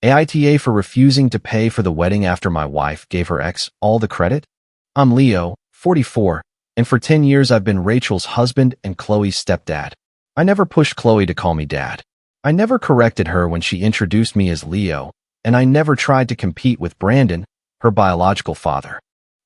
AITA for refusing to pay for the wedding after my wife gave her ex all the credit? I'm Leo, 44, and for 10 years I've been Rachel's husband and Chloe's stepdad. I never pushed Chloe to call me dad. I never corrected her when she introduced me as Leo, and I never tried to compete with Brandon, her biological father.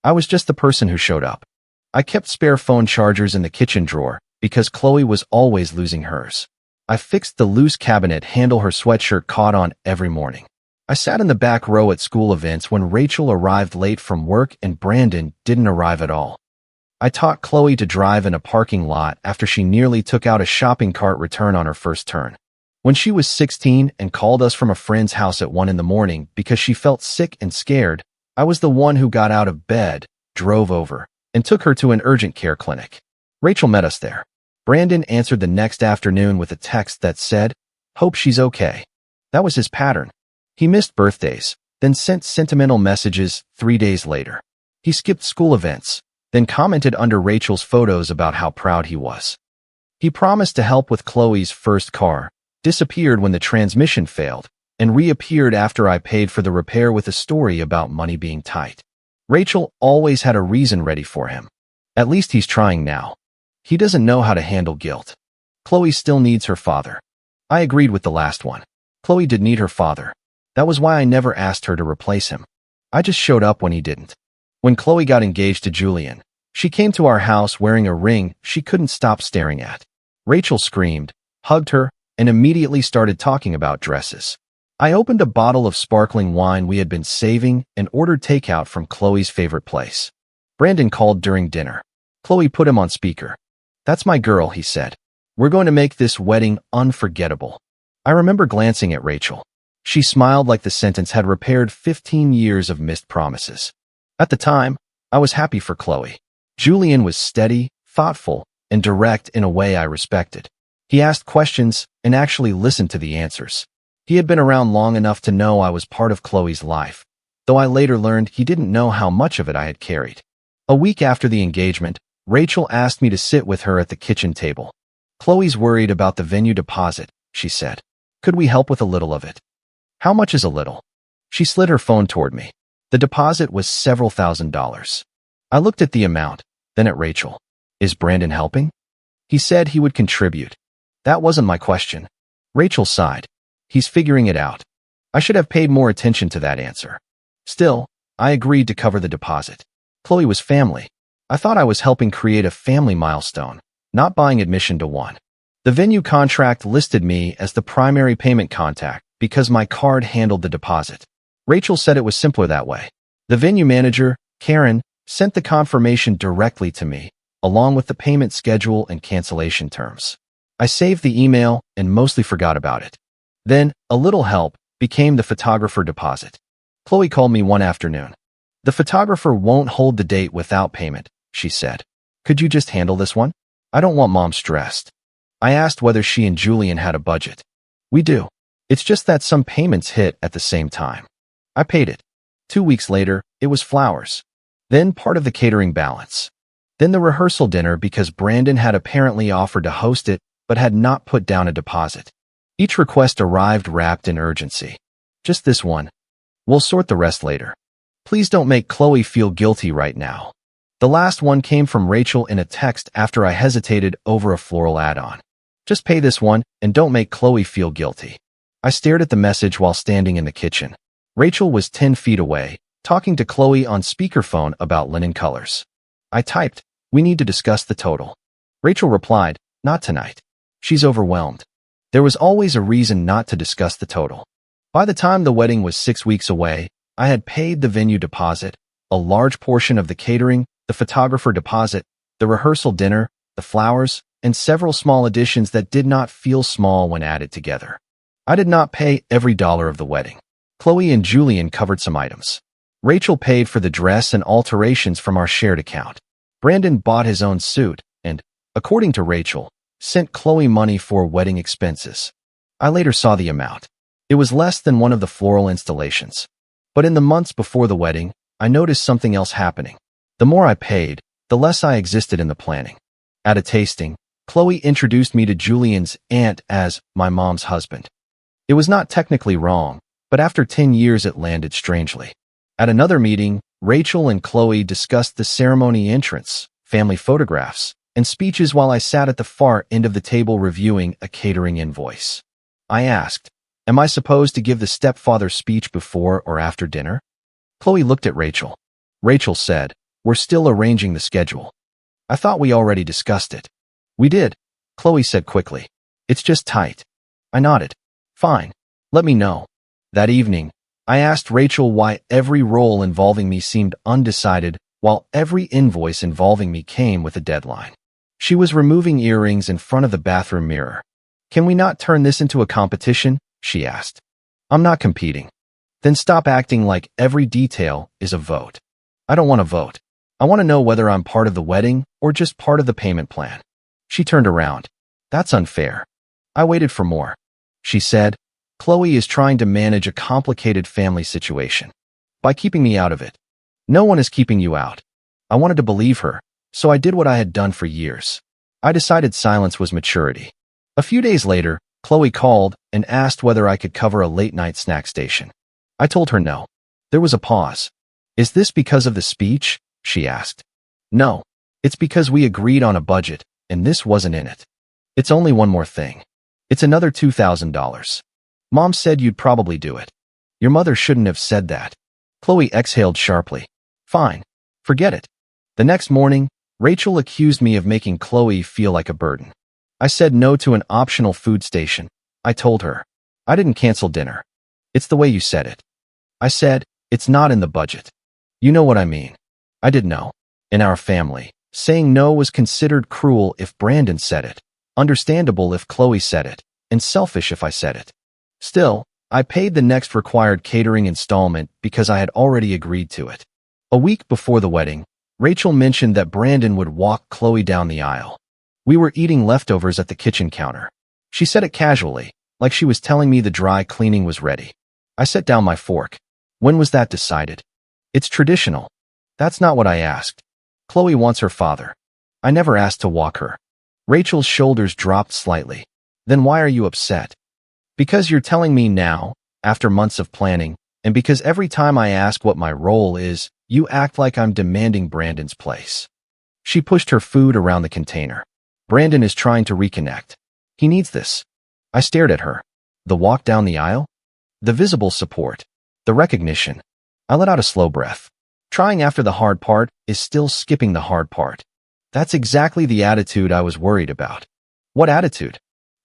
I was just the person who showed up. I kept spare phone chargers in the kitchen drawer because Chloe was always losing hers. I fixed the loose cabinet handle her sweatshirt caught on every morning. I sat in the back row at school events when Rachel arrived late from work and Brandon didn't arrive at all. I taught Chloe to drive in a parking lot after she nearly took out a shopping cart return on her first turn. When she was 16 and called us from a friend's house at 1 in the morning because she felt sick and scared, I was the one who got out of bed, drove over, and took her to an urgent care clinic. Rachel met us there. Brandon answered the next afternoon with a text that said, "Hope she's okay." That was his pattern. He missed birthdays, then sent sentimental messages 3 days later. He skipped school events, then commented under Rachel's photos about how proud he was. He promised to help with Chloe's first car, disappeared when the transmission failed, and reappeared after I paid for the repair with a story about money being tight. Rachel always had a reason ready for him. At least he's trying now. He doesn't know how to handle guilt. Chloe still needs her father. I agreed with the last one. Chloe did need her father. That was why I never asked her to replace him. I just showed up when he didn't. When Chloe got engaged to Julian, she came to our house wearing a ring she couldn't stop staring at. Rachel screamed, hugged her, and immediately started talking about dresses. I opened a bottle of sparkling wine we had been saving and ordered takeout from Chloe's favorite place. Brandon called during dinner. Chloe put him on speaker. "That's my girl," he said. "We're going to make this wedding unforgettable." I remember glancing at Rachel. She smiled like the sentence had repaired 15 years of missed promises. At the time, I was happy for Chloe. Julian was steady, thoughtful, and direct in a way I respected. He asked questions and actually listened to the answers. He had been around long enough to know I was part of Chloe's life, though I later learned he didn't know how much of it I had carried. A week after the engagement, Rachel asked me to sit with her at the kitchen table. "Chloe's worried about the venue deposit," she said. "Could we help with a little of it?" "How much is a little?" She slid her phone toward me. The deposit was several $1,000s. I looked at the amount, then at Rachel. "Is Brandon helping?" "He said he would contribute." That wasn't my question. Rachel sighed. "He's figuring it out." I should have paid more attention to that answer. Still, I agreed to cover the deposit. Chloe was family. I thought I was helping create a family milestone, not buying admission to one. The venue contract listed me as the primary payment contact because my card handled the deposit. Rachel said it was simpler that way. The venue manager, Karen, sent the confirmation directly to me, along with the payment schedule and cancellation terms. I saved the email and mostly forgot about it. Then, a little help became the photographer deposit. Chloe called me one afternoon. "The photographer won't hold the date without payment," she said. "Could you just handle this one? I don't want Mom stressed." I asked whether she and Julian had a budget. "We do. It's just that some payments hit at the same time." I paid it. 2 weeks later, it was flowers. Then part of the catering balance. Then the rehearsal dinner because Brandon had apparently offered to host it but had not put down a deposit. Each request arrived wrapped in urgency. "Just this one. We'll sort the rest later. Please don't make Chloe feel guilty right now." The last one came from Rachel in a text after I hesitated over a floral add-on. "Just pay this one and don't make Chloe feel guilty." I stared at the message while standing in the kitchen. Rachel was 10 feet away, talking to Chloe on speakerphone about linen colors. I typed, "We need to discuss the total." Rachel replied, "Not tonight. She's overwhelmed." There was always a reason not to discuss the total. By the time the wedding was 6 weeks away, I had paid the venue deposit, a large portion of the catering, the photographer deposit, the rehearsal dinner, the flowers, and several small additions that did not feel small when added together. I did not pay every dollar of the wedding. Chloe and Julian covered some items. Rachel paid for the dress and alterations from our shared account. Brandon bought his own suit and, according to Rachel, sent Chloe money for wedding expenses. I later saw the amount. It was less than one of the floral installations. But in the months before the wedding, I noticed something else happening. The more I paid, the less I existed in the planning. At a tasting, Chloe introduced me to Julian's aunt as my mom's husband. It was not technically wrong, but after 10 years it landed strangely. At another meeting, Rachel and Chloe discussed the ceremony entrance, family photographs, and speeches while I sat at the far end of the table reviewing a catering invoice. I asked, "Am I supposed to give the stepfather speech before or after dinner?" Chloe looked at Rachel. Rachel said, "We're still arranging the schedule." I thought we already discussed it. "We did," Chloe said quickly. "It's just tight." I nodded. "Fine. Let me know." That evening, I asked Rachel why every role involving me seemed undecided, while every invoice involving me came with a deadline. She was removing earrings in front of the bathroom mirror. "Can we not turn this into a competition?" she asked. "I'm not competing." "Then stop acting like every detail is a vote." "I don't want to vote. I want to know whether I'm part of the wedding or just part of the payment plan." She turned around. "That's unfair." I waited for more. She said, "Chloe is trying to manage a complicated family situation by keeping me out of it." "No one is keeping you out." I wanted to believe her, so I did what I had done for years. I decided silence was maturity. A few days later, Chloe called and asked whether I could cover a late-night snack station. I told her no. There was a pause. "Is this because of the speech?" she asked. "No. It's because we agreed on a budget, and this wasn't in it. It's only one more thing. It's another $2,000. Mom said you'd probably do it." "Your mother shouldn't have said that." Chloe exhaled sharply. "Fine. Forget it." The next morning, Rachel accused me of making Chloe feel like a burden. I said no to an optional food station. I told her, "I didn't cancel dinner. It's the way you said it." I said, "It's not in the budget." You know what I mean. I did know. In our family, saying no was considered cruel if Brandon said it, understandable if Chloe said it, and selfish if I said it. Still, I paid the next required catering installment because I had already agreed to it. A week before the wedding, Rachel mentioned that Brandon would walk Chloe down the aisle. We were eating leftovers at the kitchen counter. She said it casually, like she was telling me the dry cleaning was ready. I set down my fork. "When was that decided?" "It's traditional." "That's not what I asked." "Chloe wants her father." "I never asked to walk her." Rachel's shoulders dropped slightly. "Then why are you upset?" "Because you're telling me now, after months of planning, and because every time I ask what my role is, you act like I'm demanding Brandon's place." She pushed her food around the container. "Brandon is trying to reconnect. He needs this." I stared at her. The walk down the aisle? The visible support. The recognition. I let out a slow breath. Trying after the hard part is still skipping the hard part. That's exactly the attitude I was worried about. What attitude?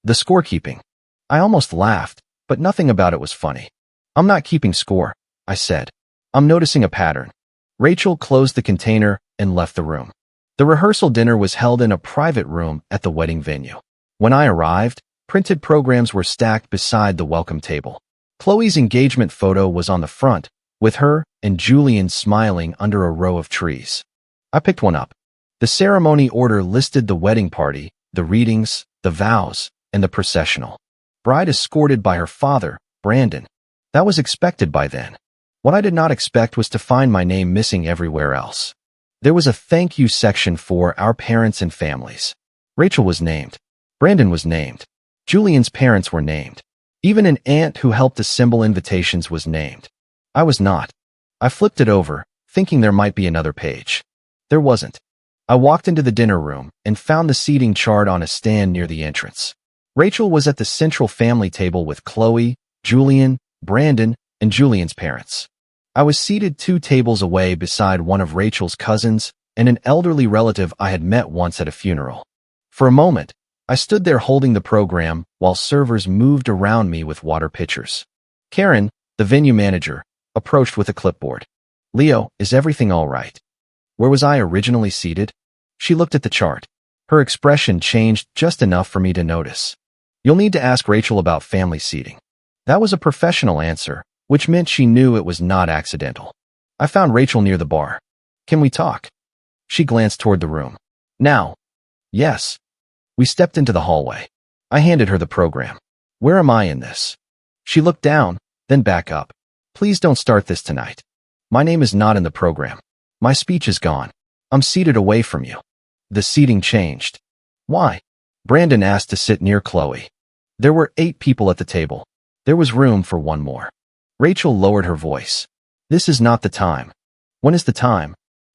The scorekeeping. I almost laughed, but nothing about it was funny. "I'm not keeping score," I said. "I'm noticing a pattern." Rachel closed the container and left the room. The rehearsal dinner was held in a private room at the wedding venue. When I arrived, printed programs were stacked beside the welcome table. Chloe's engagement photo was on the front, with her and Julian smiling under a row of trees. I picked one up. The ceremony order listed the wedding party, the readings, the vows, and the processional. Bride escorted by her father, Brandon. That was expected by then. What I did not expect was to find my name missing everywhere else. There was a thank you section for our parents and families. Rachel was named. Brandon was named. Julian's parents were named. Even an aunt who helped assemble invitations was named. I was not. I flipped it over, thinking there might be another page. There wasn't. I walked into the dinner room and found the seating chart on a stand near the entrance. Rachel was at the central family table with Chloe, Julian, Brandon, and Julian's parents. I was seated 2 tables away beside one of Rachel's cousins and an elderly relative I had met once at a funeral. For a moment, I stood there holding the program while servers moved around me with water pitchers. Karen, the venue manager, approached with a clipboard. "Leo, is everything all right?" Where was I originally seated? She looked at the chart. Her expression changed just enough for me to notice. "You'll need to ask Rachel about family seating." That was a professional answer, which meant she knew it was not accidental. I found Rachel near the bar. "Can we talk?" She glanced toward the room. "Now?" "Yes." We stepped into the hallway. I handed her the program. "Where am I in this?" She looked down, then back up. "Please don't start this tonight. My name is not in the program. My speech is gone. I'm seated away from you." The seating changed. "Why?" Brandon asked to sit near Chloe. There were 8 people at the table. There was room for one more. Rachel lowered her voice. This is not the time. When is the time?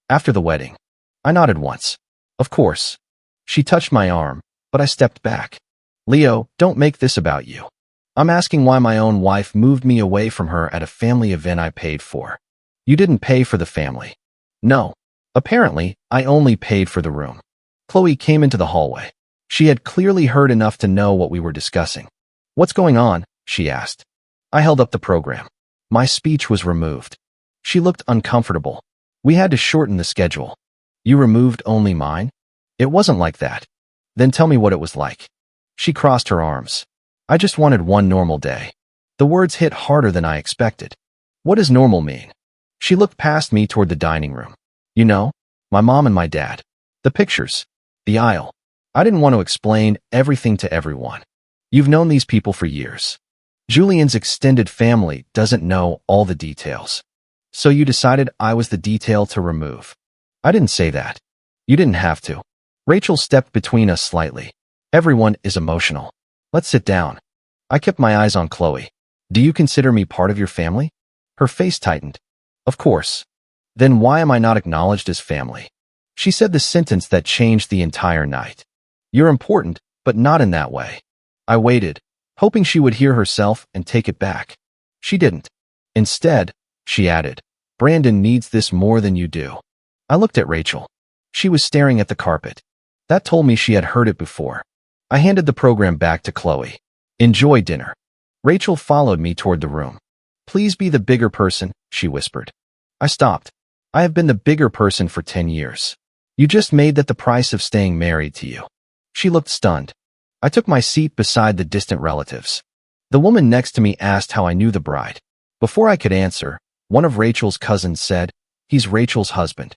After the wedding. I nodded once. Of course. She touched my arm, but I stepped back. Leo, don't make this about you. I'm asking why my own wife moved me away from her at a family event I paid for. You didn't pay for the family. No. Apparently, I only paid for the room. Chloe came into the hallway. She had clearly heard enough to know what we were discussing. What's going on? She asked. I held up the program. My speech was removed. She looked uncomfortable. We had to shorten the schedule. You removed only mine? It wasn't like that. Then tell me what it was like. She crossed her arms. I just wanted one normal day. The words hit harder than I expected. What does normal mean? She looked past me toward the dining room. You know, my mom and my dad. The pictures. The aisle. I didn't want to explain everything to everyone. You've known these people for years. Julian's extended family doesn't know all the details. So you decided I was the detail to remove. I didn't say that. You didn't have to. Rachel stepped between us slightly. Everyone is emotional. Let's sit down. I kept my eyes on Chloe. Do you consider me part of your family? Her face tightened. Of course. Then why am I not acknowledged as family? She said the sentence that changed the entire night. You're important, but not in that way. I waited, hoping she would hear herself and take it back. She didn't. Instead, she added, Brandon needs this more than you do. I looked at Rachel. She was staring at the carpet. That told me she had heard it before. I handed the program back to Chloe. Enjoy dinner. Rachel followed me toward the room. Please be the bigger person, she whispered. I stopped. I have been the bigger person for 10 years. You just made that the price of staying married to you. She looked stunned. I took my seat beside the distant relatives. The woman next to me asked how I knew the bride. Before I could answer, one of Rachel's cousins said, he's Rachel's husband.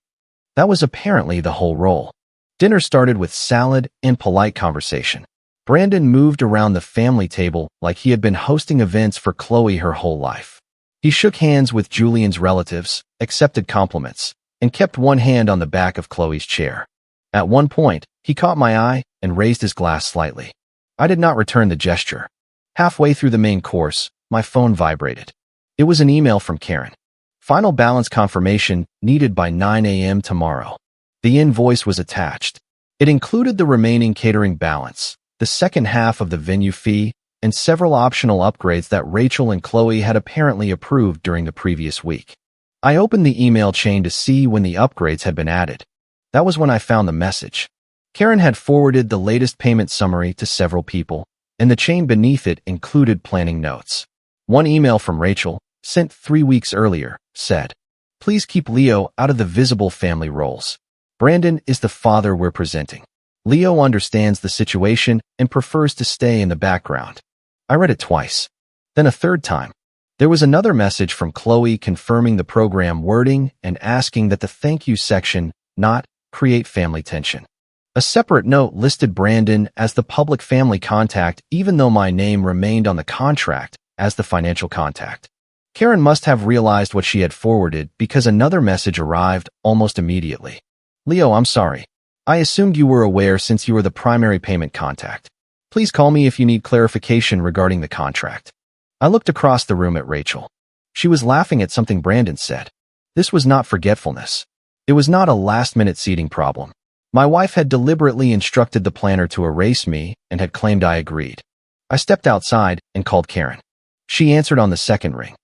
That was apparently the whole role. Dinner started with salad and polite conversation. Brandon moved around the family table like he had been hosting events for Chloe her whole life. He shook hands with Julian's relatives, accepted compliments, and kept one hand on the back of Chloe's chair. At one point, he caught my eye and raised his glass slightly. I did not return the gesture. Halfway through the main course, my phone vibrated. It was an email from Karen. Final balance confirmation needed by 9 a.m. tomorrow. The invoice was attached. It included the remaining catering balance, the second half of the venue fee, and several optional upgrades that Rachel and Chloe had apparently approved during the previous week. I opened the email chain to see when the upgrades had been added. That was when I found the message. Karen had forwarded the latest payment summary to several people, and the chain beneath it included planning notes. One email from Rachel, sent 3 weeks earlier, said, Please keep Leo out of the visible family roles. Brandon is the father we're presenting. Leo understands the situation and prefers to stay in the background. I read it twice. Then a third time. There was another message from Chloe confirming the program wording and asking that the thank you section not create family tension. A separate note listed Brandon as the public family contact even though my name remained on the contract as the financial contact. Karen must have realized what she had forwarded because another message arrived almost immediately. Leo, I'm sorry. I assumed you were aware since you were the primary payment contact. Please call me if you need clarification regarding the contract. I looked across the room at Rachel. She was laughing at something Brandon said. This was not forgetfulness. It was not a last-minute seating problem. My wife had deliberately instructed the planner to erase me and had claimed I agreed. I stepped outside and called Karen. She answered on the second ring.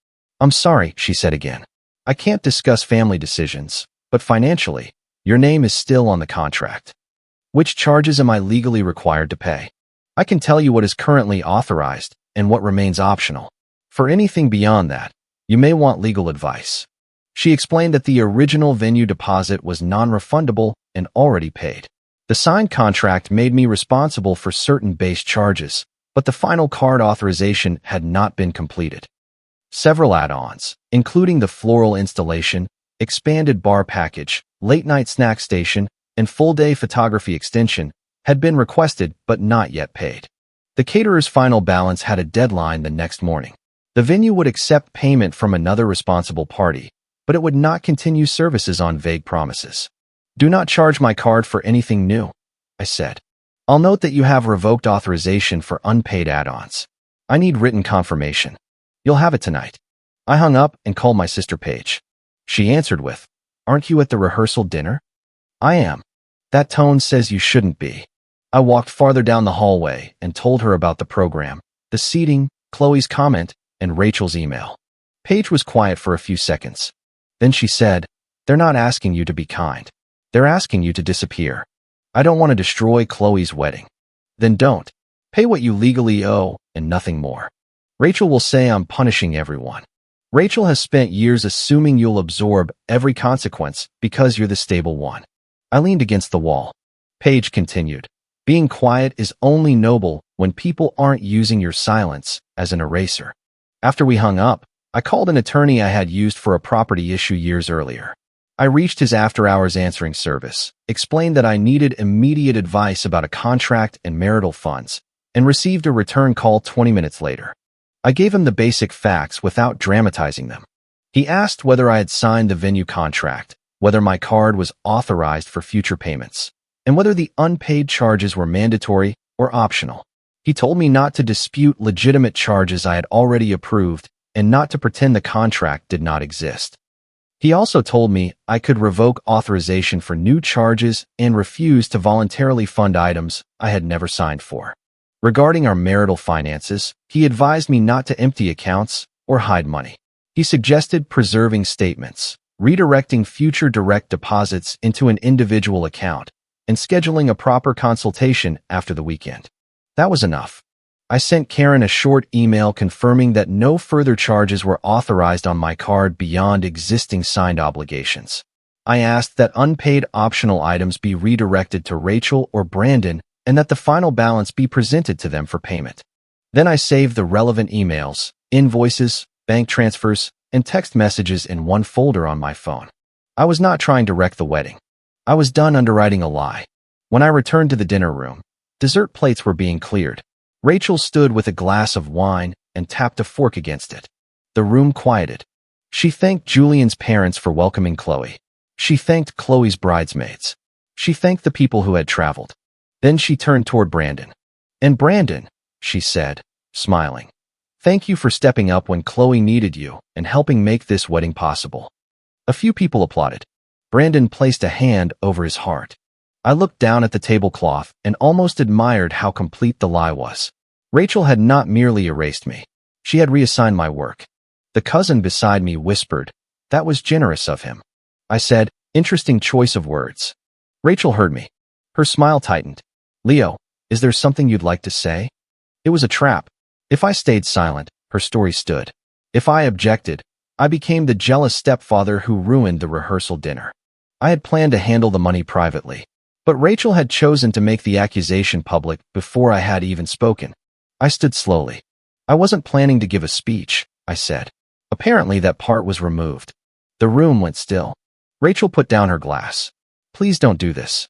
I'm sorry, she said again. I can't discuss family decisions, but financially, your name is still on the contract. Which charges am I legally required to pay? I can tell you what is currently authorized and what remains optional. For anything beyond that, you may want legal advice. She explained that the original venue deposit was non-refundable and already paid. The signed contract made me responsible for certain base charges, but the final card authorization had not been completed. Several add-ons, including the floral installation, expanded bar package, late-night snack station, and full-day photography extension, had been requested but not yet paid. The caterer's final balance had a deadline the next morning. The venue would accept payment from another responsible party, but it would not continue services on vague promises. Do not charge my card for anything new, I said. I'll note that you have revoked authorization for unpaid add-ons. I need written confirmation. You'll have it tonight. I hung up and called my sister Paige. She answered with, "Aren't you at the rehearsal dinner?" "I am." "That tone says you shouldn't be." I walked farther down the hallway and told her about the program, the seating, Chloe's comment, and Rachel's email. Paige was quiet for a few seconds. Then she said, "They're not asking you to be kind. They're asking you to disappear. I don't want to destroy Chloe's wedding." "Then don't. Pay what you legally owe and nothing more." Rachel will say I'm punishing everyone. Rachel has spent years assuming you'll absorb every consequence because you're the stable one. I leaned against the wall. Paige continued, "Being quiet is only noble when people aren't using your silence as an eraser." After we hung up, I called an attorney I had used for a property issue years earlier. I reached his after-hours answering service, explained that I needed immediate advice about a contract and marital funds, and received a return call 20 minutes later. I gave him the basic facts without dramatizing them. He asked whether I had signed the venue contract, whether my card was authorized for future payments, and whether the unpaid charges were mandatory or optional. He told me not to dispute legitimate charges I had already approved and not to pretend the contract did not exist. He also told me I could revoke authorization for new charges and refuse to voluntarily fund items I had never signed for. Regarding our marital finances, he advised me not to empty accounts or hide money. He suggested preserving statements, redirecting future direct deposits into an individual account, and scheduling a proper consultation after the weekend. That was enough. I sent Karen a short email confirming that no further charges were authorized on my card beyond existing signed obligations. I asked that unpaid optional items be redirected to Rachel or Brandon and that the final balance be presented to them for payment. Then I saved the relevant emails, invoices, bank transfers, and text messages in one folder on my phone. I was not trying to wreck the wedding. I was done underwriting a lie. When I returned to the dinner room, dessert plates were being cleared. Rachel stood with a glass of wine and tapped a fork against it. The room quieted. She thanked Julian's parents for welcoming Chloe. She thanked Chloe's bridesmaids. She thanked the people who had traveled. Then she turned toward Brandon. "And Brandon," she said, smiling, "thank you for stepping up when Chloe needed you and helping make this wedding possible." A few people applauded. Brandon placed a hand over his heart. I looked down at the tablecloth and almost admired how complete the lie was. Rachel had not merely erased me. She had reassigned my work. The cousin beside me whispered, "That was generous of him." I said, "Interesting choice of words." Rachel heard me. Her smile tightened. "Leo, is there something you'd like to say?" It was a trap. If I stayed silent, her story stood. If I objected, I became the jealous stepfather who ruined the rehearsal dinner. I had planned to handle the money privately. But Rachel had chosen to make the accusation public before I had even spoken. I stood slowly. "I wasn't planning to give a speech," I said. Apparently that part was removed. The room went still. Rachel put down her glass. "Please don't do this."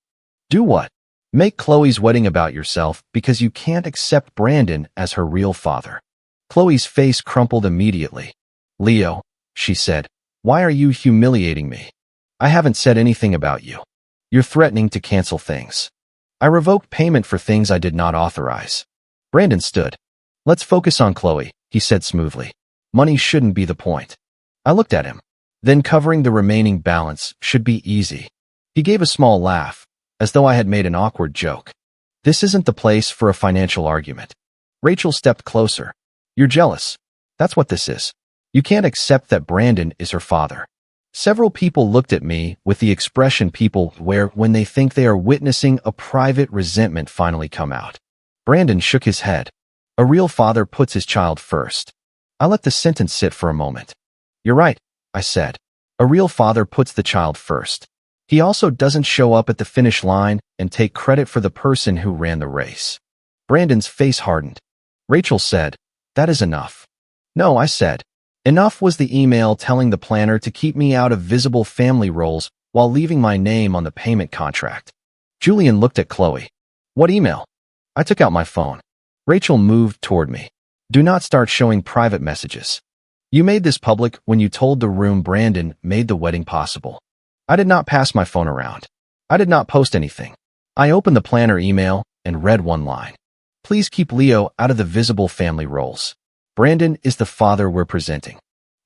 "Do what?" "Make Chloe's wedding about yourself because you can't accept Brandon as her real father." Chloe's face crumpled immediately. "Leo," she said, "why are you humiliating me? I haven't said anything about you. You're threatening to cancel things." I revoked payment for things I did not authorize. Brandon stood. "Let's focus on Chloe," he said smoothly. "Money shouldn't be the point." I looked at him. "Then covering the remaining balance should be easy." He gave a small laugh, as though I had made an awkward joke. "This isn't the place for a financial argument." Rachel stepped closer. "You're jealous. That's what this is. You can't accept that Brandon is her father." Several people looked at me with the expression people wear when they think they are witnessing a private resentment finally come out. Brandon shook his head. "A real father puts his child first." I let the sentence sit for a moment. "You're right," I said. "A real father puts the child first. He also doesn't show up at the finish line and take credit for the person who ran the race." Brandon's face hardened. Rachel said, "That is enough." "No," I said. Enough was the email telling the planner to keep me out of visible family roles while leaving my name on the payment contract. Julian looked at Chloe. "What email?" I took out my phone. Rachel moved toward me. "Do not start showing private messages. You made this public when you told the room Brandon made the wedding possible." I did not pass my phone around. I did not post anything. I opened the planner email and read one line. "Please keep Leo out of the visible family roles. Brandon is the father we're presenting."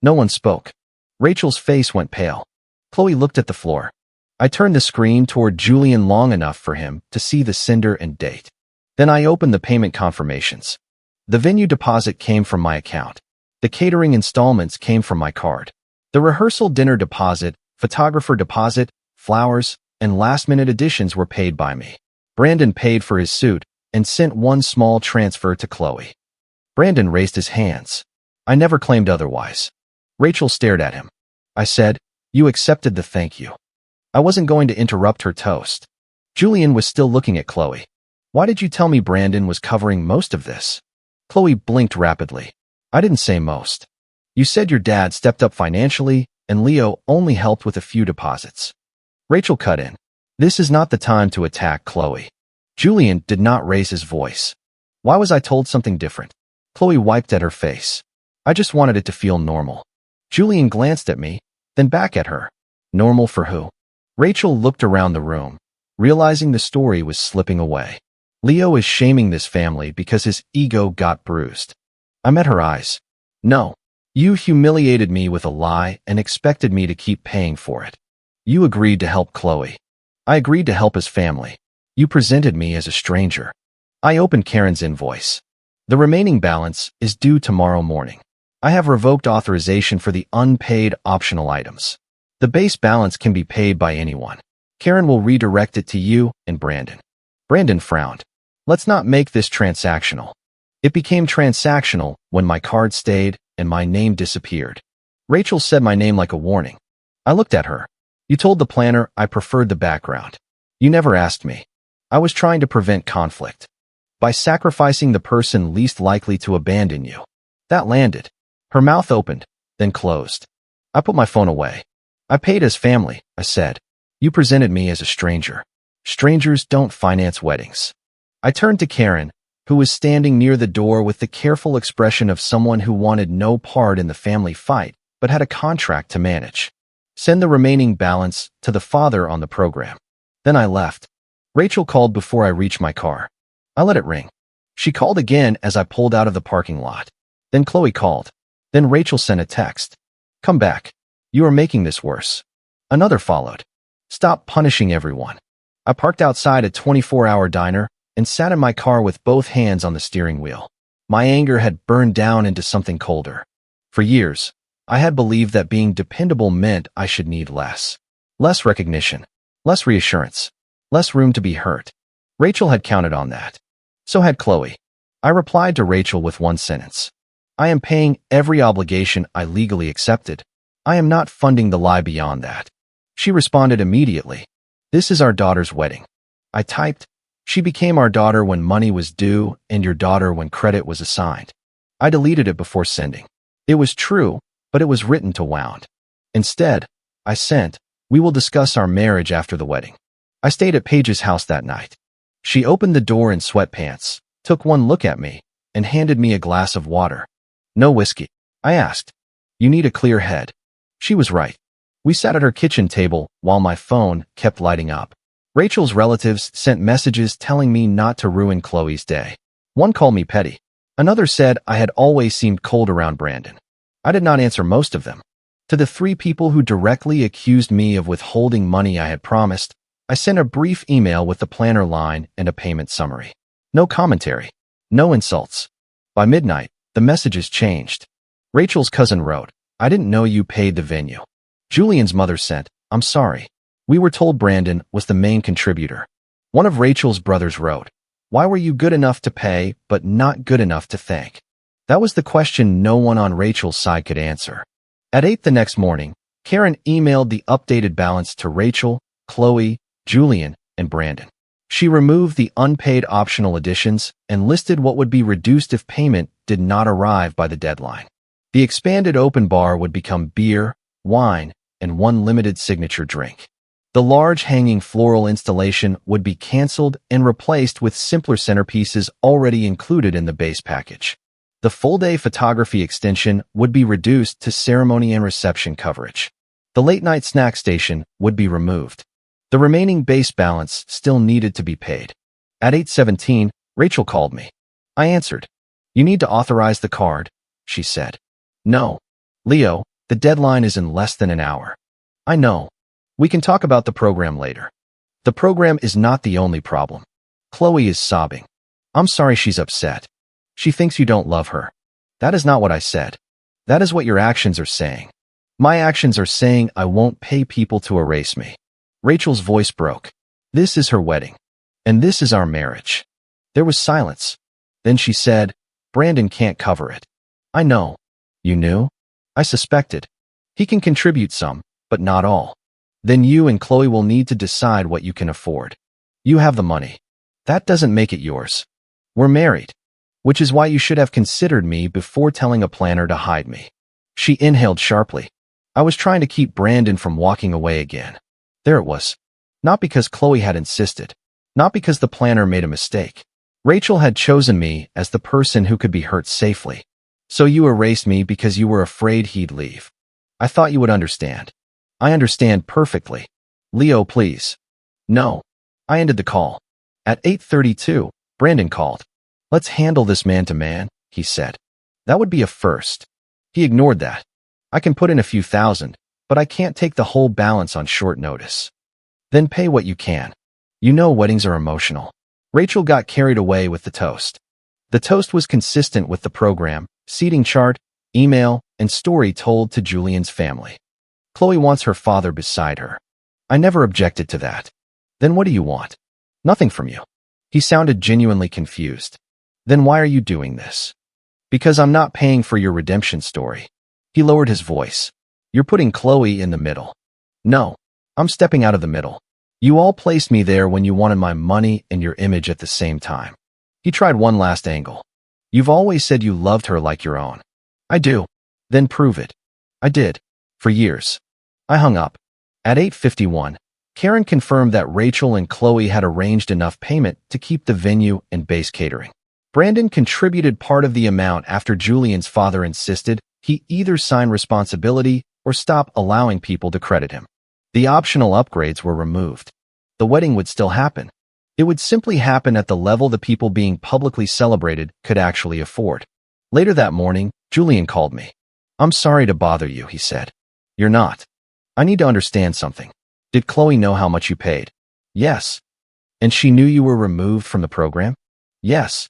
No one spoke. Rachel's face went pale. Chloe looked at the floor. I turned the screen toward Julian long enough for him to see the sender and date. Then I opened the payment confirmations. The venue deposit came from my account. The catering installments came from my card. The rehearsal dinner deposit, photographer deposit, flowers, and last-minute additions were paid by me. Brandon paid for his suit and sent one small transfer to Chloe. Brandon raised his hands. I never claimed otherwise. Rachel stared at him. I said, "You accepted the thank you." I wasn't going to interrupt her toast. Julian was still looking at Chloe. "Why did you tell me Brandon was covering most of this?" Chloe blinked rapidly. "I didn't say most. You said your dad stepped up financially and Leo only helped with a few deposits." Rachel cut in. "This is not the time to attack Chloe." Julian did not raise his voice. "Why was I told something different?" Chloe wiped at her face. "I just wanted it to feel normal." Julian glanced at me, then back at her. Normal for who? Rachel looked around the room, realizing the story was slipping away. Leo is shaming this family because his ego got bruised. I met her eyes. "No. You humiliated me with a lie and expected me to keep paying for it. You agreed to help Chloe. I agreed to help his family. You presented me as a stranger." I opened Karen's invoice. "The remaining balance is due tomorrow morning. I have revoked authorization for the unpaid optional items. The base balance can be paid by anyone. Karen will redirect it to you and Brandon." Brandon frowned. "Let's not make this transactional." It became transactional when my card stayed and my name disappeared. Rachel said my name like a warning. I looked at her. "You told the planner I preferred the background. You never asked me. I was trying to prevent conflict. By sacrificing the person least likely to abandon you." That landed. Her mouth opened, then closed. I put my phone away. "I paid as family," I said. "You presented me as a stranger. Strangers don't finance weddings." I turned to Karen, who was standing near the door with the careful expression of someone who wanted no part in the family fight, but had a contract to manage. "Send the remaining balance to the father on the program." Then I left. Rachel called before I reached my car. I let it ring. She called again as I pulled out of the parking lot. Then Chloe called. Then Rachel sent a text. "Come back. You are making this worse." Another followed. "Stop punishing everyone." I parked outside a 24-hour diner and sat in my car with both hands on the steering wheel. My anger had burned down into something colder. For years, I had believed that being dependable meant I should need less. Less recognition, less reassurance, less room to be hurt. Rachel had counted on that. So had Chloe. I replied to Rachel with one sentence. "I am paying every obligation I legally accepted. I am not funding the lie beyond that." She responded immediately. "This is our daughter's wedding." I typed, "She became our daughter when money was due and your daughter when credit was assigned." I deleted it before sending. It was true, but it was written to wound. Instead, I sent, "We will discuss our marriage after the wedding." I stayed at Paige's house that night. She opened the door in sweatpants, took one look at me, and handed me a glass of water. "No whiskey?" I asked. "You need a clear head." She was right. We sat at her kitchen table while my phone kept lighting up. Rachel's relatives sent messages telling me not to ruin Chloe's day. One called me petty. Another said I had always seemed cold around Brandon. I did not answer most of them. To the 3 people who directly accused me of withholding money I had promised, I sent a brief email with the planner line and a payment summary. No commentary. No insults. By midnight, the messages changed. Rachel's cousin wrote, "I didn't know you paid the venue." Julian's mother sent, "I'm sorry. We were told Brandon was the main contributor." One of Rachel's brothers wrote, "Why were you good enough to pay but not good enough to thank?" That was the question no one on Rachel's side could answer. At 8 the next morning, Karen emailed the updated balance to Rachel, Chloe, Julian, and Brandon. She removed the unpaid optional additions and listed what would be reduced if payment did not arrive by the deadline. The expanded open bar would become beer, wine, and one limited signature drink. The large hanging floral installation would be canceled and replaced with simpler centerpieces already included in the base package. The full-day photography extension would be reduced to ceremony and reception coverage. The late-night snack station would be removed. The remaining base balance still needed to be paid. At 8:17, Rachel called me. I answered. "You need to authorize the card," she said. "No. Leo, The deadline is in less than an hour. I know. We can talk about the program later. The program is not the only problem. Chloe is sobbing. I'm sorry she's upset. She thinks you don't love her. That is not what I said. That is what your actions are saying. My actions are saying I won't pay people to erase me. Rachel's voice broke. This is her wedding. And this is our marriage. There was silence. Then she said, Brandon can't cover it. I know. You knew? I suspected. He can contribute some, but not all. Then you and Chloe will need to decide what you can afford. You have the money. That doesn't make it yours. We're married. Which is why you should have considered me before telling a planner to hide me. She inhaled sharply. I was trying to keep Brandon from walking away again. There it was. Not because Chloe had insisted. Not because the planner made a mistake. Rachel had chosen me as the person who could be hurt safely. So you erased me because you were afraid he'd leave. I thought you would understand. I understand perfectly. Leo, please. No. I ended the call. At 8:32, Brandon called. Let's handle this man to man, he said. That would be a first. He ignored that. I can put in a few thousand, but I can't take the whole balance on short notice. Then pay what you can. You know weddings are emotional. Rachel got carried away with the toast. The toast was consistent with the program, seating chart, email, and story told to Julian's family. Chloe wants her father beside her. I never objected to that. Then what do you want? Nothing from you. He sounded genuinely confused. Then why are you doing this? Because I'm not paying for your redemption story. He lowered his voice. You're putting Chloe in the middle. No, I'm stepping out of the middle. You all placed me there when you wanted my money and your image at the same time. He tried one last angle. You've always said you loved her like your own. I do. Then prove it. I did. For years. I hung up. At 8:51, Karen confirmed that Rachel and Chloe had arranged enough payment to keep the venue and base catering. Brandon contributed part of the amount after Julian's father insisted he either sign responsibility or stop allowing people to credit him. The optional upgrades were removed. The wedding would still happen. It would simply happen at the level the people being publicly celebrated could actually afford. Later that morning, Julian called me. I'm sorry to bother you, he said. You're not. I need to understand something. Did Chloe know how much you paid? Yes. And she knew you were removed from the program? Yes.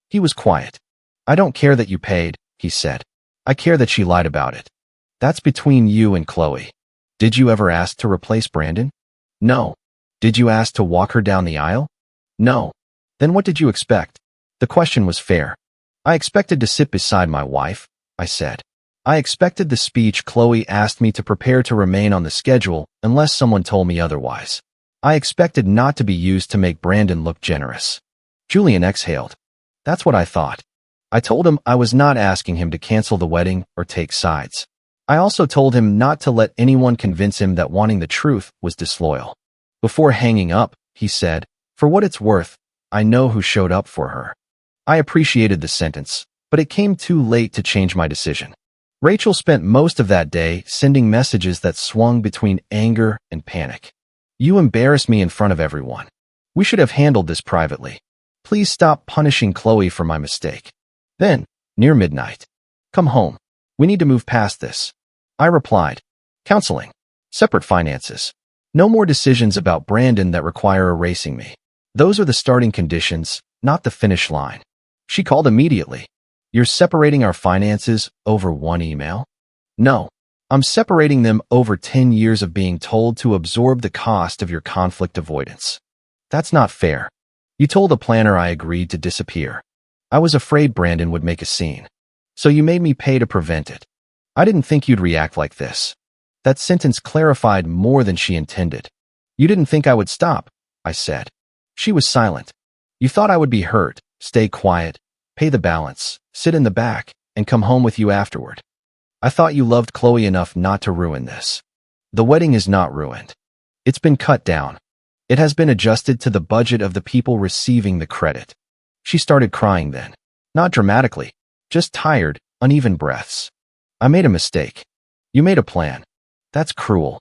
He was quiet. I don't care that you paid, he said. I care that she lied about it. That's between you and Chloe. Did you ever ask to replace Brandon? No. Did you ask to walk her down the aisle? No. Then what did you expect? The question was fair. I expected to sit beside my wife, I said. I expected the speech Chloe asked me to prepare to remain on the schedule unless someone told me otherwise. I expected not to be used to make Brandon look generous. Julian exhaled. That's what I thought. I told him I was not asking him to cancel the wedding or take sides. I also told him not to let anyone convince him that wanting the truth was disloyal. Before hanging up, he said, for what it's worth, I know who showed up for her. I appreciated the sentence, but it came too late to change my decision. Rachel spent most of that day sending messages that swung between anger and panic. You embarrassed me in front of everyone. We should have handled this privately. Please stop punishing Chloe for my mistake. Then, near midnight, come home. We need to move past this. I replied, counseling, separate finances. No more decisions about Brandon that require erasing me. Those are the starting conditions, not the finish line. She called immediately. You're separating our finances over one email? No, I'm separating them over 10 years of being told to absorb the cost of your conflict avoidance. That's not fair. You told a planner I agreed to disappear. I was afraid Brandon would make a scene. So you made me pay to prevent it. I didn't think you'd react like this. That sentence clarified more than she intended. You didn't think I would stop, I said. She was silent. You thought I would be hurt, stay quiet, pay the balance, sit in the back, and come home with you afterward. I thought you loved Chloe enough not to ruin this. The wedding is not ruined. It's been cut down. It has been adjusted to the budget of the people receiving the credit. She started crying then. Not dramatically, just tired, uneven breaths. I made a mistake. You made a plan. That's cruel.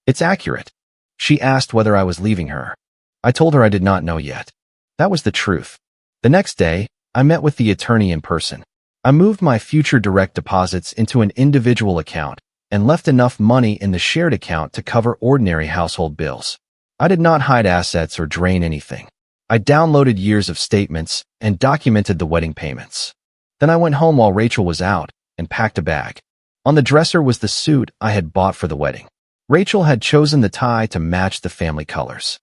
It's accurate. She asked whether I was leaving her. I told her I did not know yet. That was the truth. The next day, I met with the attorney in person. I moved my future direct deposits into an individual account, and left enough money in the shared account to cover ordinary household bills. I did not hide assets or drain anything. I downloaded years of statements and documented the wedding payments. Then I went home while Rachel was out and packed a bag. On the dresser was the suit I had bought for the wedding. Rachel had chosen the tie to match the family colors.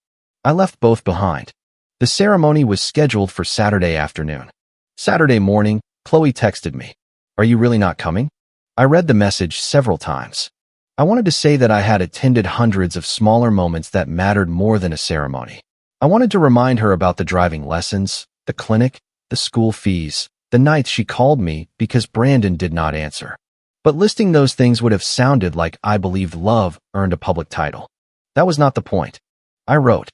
I left both behind. The ceremony was scheduled for Saturday afternoon. Saturday morning, Chloe texted me, "Are you really not coming?" I read the message several times. I wanted to say that I had attended hundreds of smaller moments that mattered more than a ceremony. I wanted to remind her about the driving lessons, the clinic, the school fees, the nights she called me because Brandon did not answer. But listing those things would have sounded like I believed love earned a public title. That was not the point. I wrote,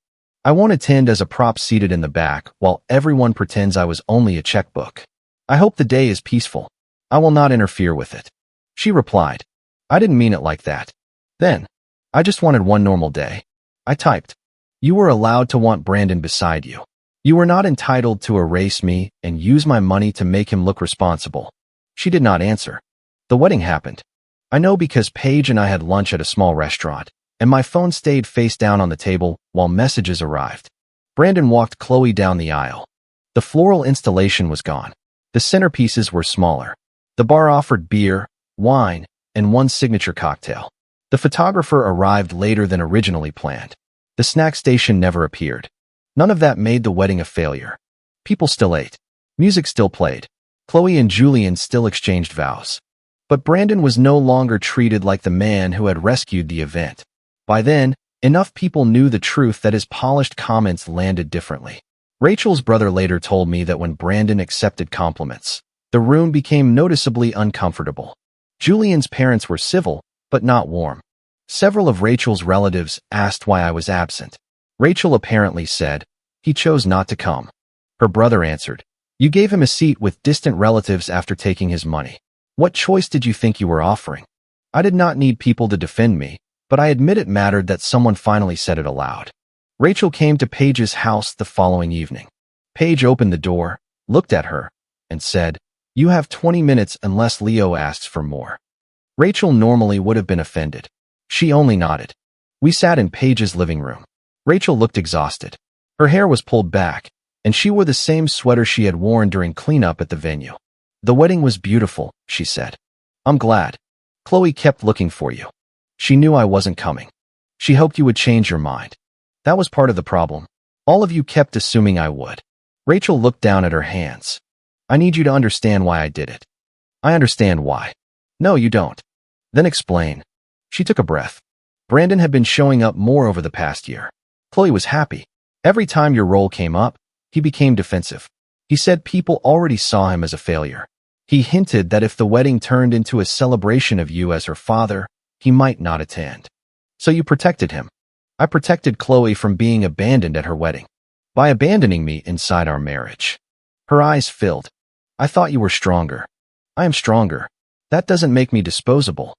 "I won't attend as a prop seated in the back while everyone pretends I was only a checkbook. I hope the day is peaceful. I will not interfere with it." She replied, "I didn't mean it like that. Then, I just wanted one normal day." I typed, "You were allowed to want Brandon beside you. You were not entitled to erase me and use my money to make him look responsible." She did not answer. The wedding happened. I know because Paige and I had lunch at a small restaurant, and my phone stayed face down on the table while messages arrived. Brandon walked Chloe down the aisle. The floral installation was gone. The centerpieces were smaller. The bar offered beer, wine, and one signature cocktail. The photographer arrived later than originally planned. The snack station never appeared. None of that made the wedding a failure. People still ate. Music still played. Chloe and Julian still exchanged vows. But Brandon was no longer treated like the man who had rescued the event. By then, enough people knew the truth that his polished comments landed differently. Rachel's brother later told me that when Brandon accepted compliments, the room became noticeably uncomfortable. Julian's parents were civil, but not warm. Several of Rachel's relatives asked why I was absent. Rachel apparently said, "He chose not to come." Her brother answered, "You gave him a seat with distant relatives after taking his money. What choice did you think you were offering?" I did not need people to defend me, but I admit it mattered that someone finally said it aloud. Rachel came to Paige's house the following evening. Paige opened the door, looked at her, and said, "You have 20 minutes unless Leo asks for more." Rachel normally would have been offended. She only nodded. We sat in Paige's living room. Rachel looked exhausted. Her hair was pulled back, and she wore the same sweater she had worn during cleanup at the venue. "The wedding was beautiful," she said. "I'm glad. Chloe kept looking for you. She knew I wasn't coming. She hoped you would change your mind. That was part of the problem. All of you kept assuming I would." Rachel looked down at her hands. "I need you to understand why I did it." "I understand why." "No, you don't." "Then explain." She took a breath. "Brandon had been showing up more over the past year." Chloe was happy. "Every time your role came up, he became defensive. He said people already saw him as a failure. He hinted that if the wedding turned into a celebration of you as her father, he might not attend. So you protected him." "I protected Chloe from being abandoned at her wedding. By abandoning me inside our marriage." Her eyes filled. "I thought you were stronger." "I am stronger. That doesn't make me disposable.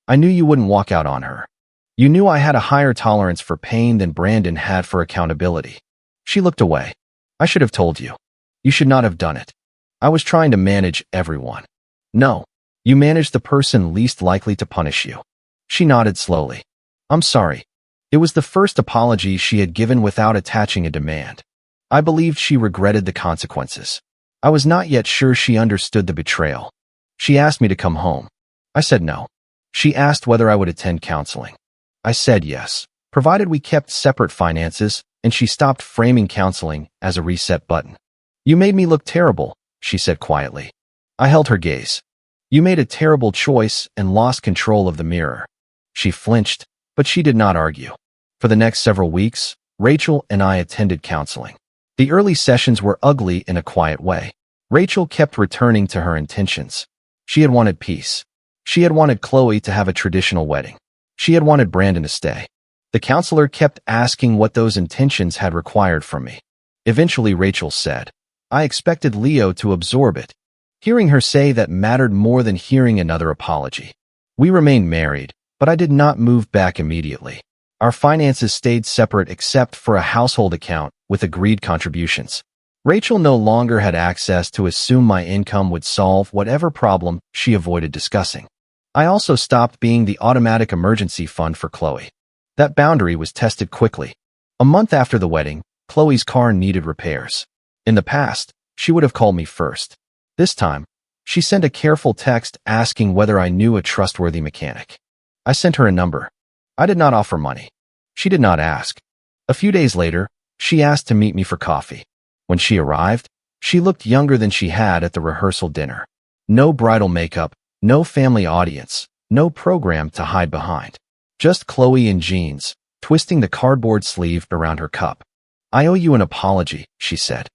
I knew you wouldn't walk out on her. You knew I had a higher tolerance for pain than Brandon had for accountability." She looked away. "I should have told you. You should not have done it. I was trying to manage everyone." "No. You managed the person least likely to punish you." She nodded slowly. "I'm sorry." It was the first apology she had given without attaching a demand. I believed she regretted the consequences. I was not yet sure she understood the betrayal. She asked me to come home. I said no. She asked whether I would attend counseling. I said yes, provided we kept separate finances, and she stopped framing counseling as a reset button. "You made me look terrible," she said quietly. I held her gaze. "You made a terrible choice and lost control of the mirror." She flinched, but she did not argue. For the next several weeks, Rachel and I attended counseling. The early sessions were ugly in a quiet way. Rachel kept returning to her intentions. She had wanted peace. She had wanted Chloe to have a traditional wedding. She had wanted Brandon to stay. The counselor kept asking what those intentions had required from me. Eventually, Rachel said, "I expected Leo to absorb it." Hearing her say that mattered more than hearing another apology. We remained married, but I did not move back immediately. Our finances stayed separate except for a household account with agreed contributions. Rachel no longer had access to assume my income would solve whatever problem she avoided discussing. I also stopped being the automatic emergency fund for Chloe. That boundary was tested quickly. A month after the wedding, Chloe's car needed repairs. In the past, she would have called me first. This time, she sent a careful text asking whether I knew a trustworthy mechanic. I sent her a number. I did not offer money. She did not ask. A few days later, she asked to meet me for coffee. When she arrived, she looked younger than she had at the rehearsal dinner. No bridal makeup, no family audience, no program to hide behind. Just Chloe in jeans, twisting the cardboard sleeve around her cup. "I owe you an apology," she said.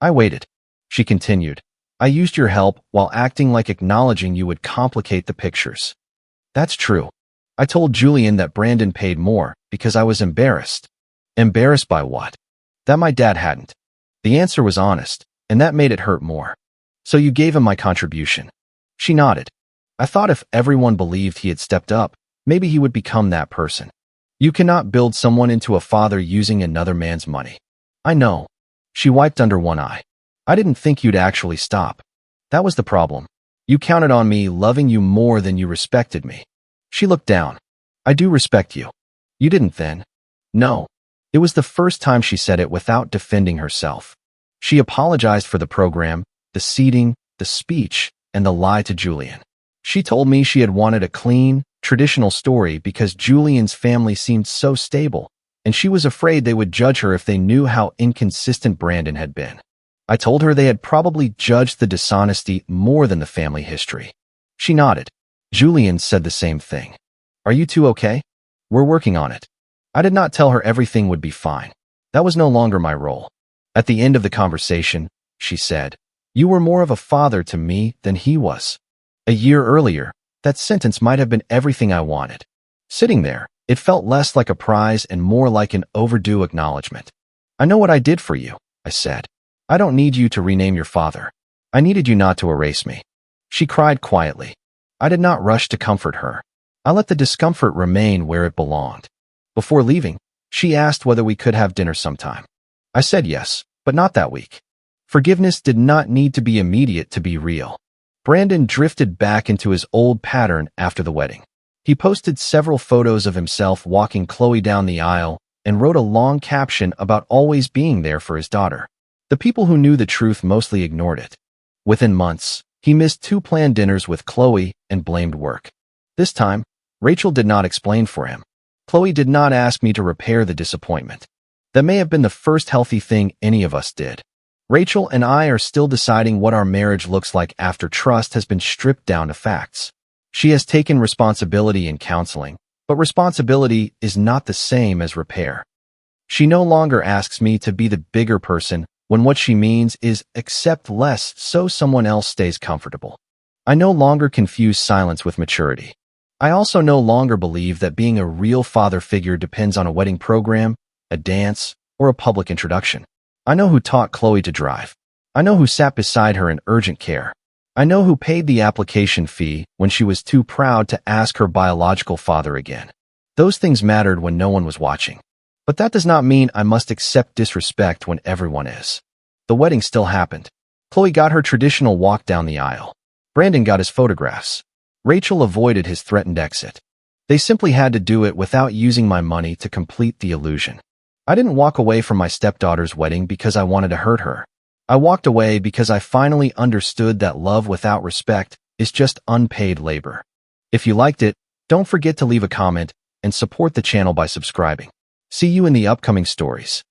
I waited. She continued, "I used your help while acting like acknowledging you would complicate the pictures." That's true. I told Julian that Brandon paid more because I was embarrassed. Embarrassed by what? That my dad hadn't. The answer was honest, and that made it hurt more. "So you gave him my contribution?" She nodded. I thought if everyone believed he had stepped up, maybe he would become that person. You cannot build someone into a father using another man's money. I know. She wiped under one eye. I didn't think you'd actually stop. That was the problem. You counted on me loving you more than you respected me. She looked down. I do respect you. You didn't then. No. It was the first time she said it without defending herself. She apologized for the program, the seating, the speech, and the lie to Julian. She told me she had wanted a clean, traditional story because Julian's family seemed so stable, and she was afraid they would judge her if they knew how inconsistent Brandon had been. I told her they had probably judged the dishonesty more than the family history. She nodded. Julian said the same thing. "Are you two okay?" "We're working on it." I did not tell her everything would be fine. That was no longer my role. At the end of the conversation, she said, "You were more of a father to me than he was." A year earlier, that sentence might have been everything I wanted. Sitting there, it felt less like a prize and more like an overdue acknowledgement. "I know what I did for you," I said. "I don't need you to rename your father. I needed you not to erase me." She cried quietly. I did not rush to comfort her. I let the discomfort remain where it belonged. Before leaving, she asked whether we could have dinner sometime. I said yes, but not that week. Forgiveness did not need to be immediate to be real. Brandon drifted back into his old pattern after the wedding. He posted several photos of himself walking Chloe down the aisle and wrote a long caption about always being there for his daughter. The people who knew the truth mostly ignored it. Within months, he missed 2 planned dinners with Chloe and blamed work. This time, Rachel did not explain for him. Chloe did not ask me to repair the disappointment. That may have been the first healthy thing any of us did. Rachel and I are still deciding what our marriage looks like after trust has been stripped down to facts. She has taken responsibility in counseling, but responsibility is not the same as repair. She no longer asks me to be the bigger person when what she means is accept less so someone else stays comfortable. I no longer confuse silence with maturity. I also no longer believe that being a real father figure depends on a wedding program, a dance, or a public introduction. I know who taught Chloe to drive. I know who sat beside her in urgent care. I know who paid the application fee when she was too proud to ask her biological father again. Those things mattered when no one was watching. But that does not mean I must accept disrespect when everyone is. The wedding still happened. Chloe got her traditional walk down the aisle. Brandon got his photographs. Rachel avoided his threatened exit. They simply had to do it without using my money to complete the illusion. I didn't walk away from my stepdaughter's wedding because I wanted to hurt her. I walked away because I finally understood that love without respect is just unpaid labor. If you liked it, don't forget to leave a comment and support the channel by subscribing. See you in the upcoming stories.